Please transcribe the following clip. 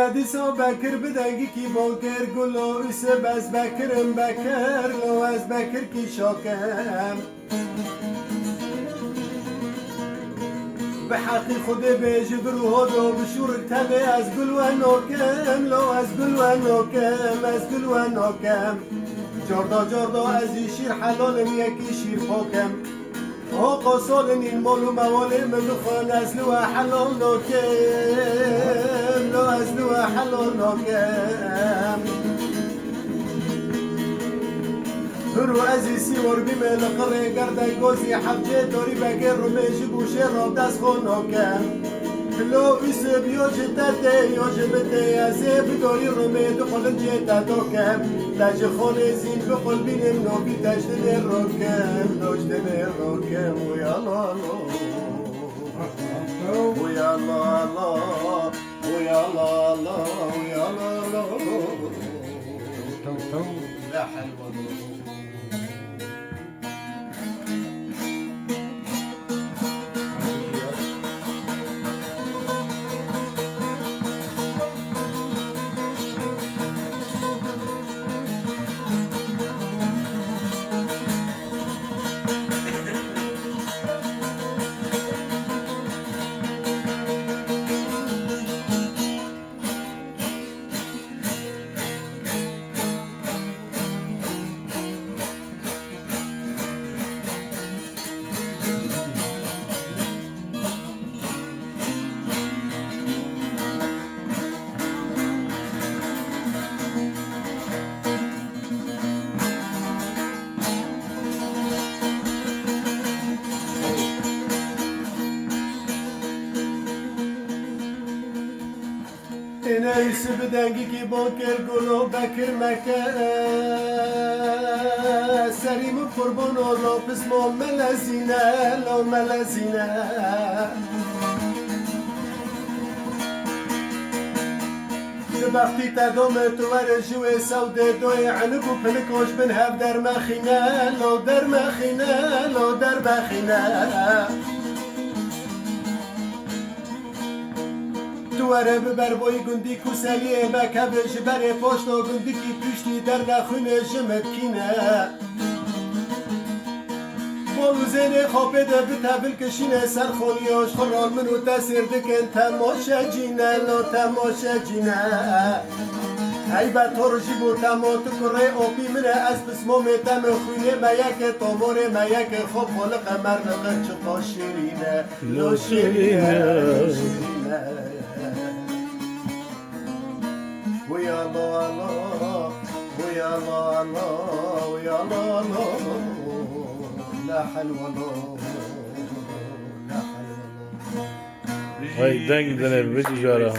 دیسا بکر بدنگی کی بانکر گلو اس بس بکرم بکر لو از بکر کی شاکم به حقی خود بیج بروها دو بشورک تله از گل و ناکم لو از گل و ناکم از گل و ناکم جردا جردا از این شیر حلالم یکی شیر پاکم آقا سالن این مال و موال من خان از لو حلال ناکم لو از لو حلال ناکم برو عزیزی وربی من قره گرده گوزی حبجه داری بگر رو میشی بوشه را دست خون ناکم لو ایس بیوش تده یوش بده ازه بداری رو میدو خلن جه تداکم لج خانه زین بخل بینم نوبی تجده راکم تجده راکم ویا لالا ویا لالا ویا لالا ویا لالا لا حلوة نيس بدنگی کی بانکر گلو بکر مکه سریم قربان آلا پسما ملزینه لا ملزینه وقتی تدام تو ورجو سوده دوی عنب و پلکاش بن هف در مخینه لا در مخینه لا در مخینه دواره ببر بای گندی کسلیه بکبش بره پاشتا گندی کی پشتی در نخونه جمت کینه بالو زینه خوابه ده بتبل کشینه سر خولیاش خورال منو تسیر دکن تماشا جینه لا تماشا جینه ای بر ترشی بو تمات کره آبی منه از بسمام تم خوینه میک تاماره میک خوب خالق مرنقه چقا شیرینه لا شیرینه ويا الله الله ويا الله الله ويا الله الله لا حلوة الله لا حلوة الله هاي دنگ دنر بيجي جارا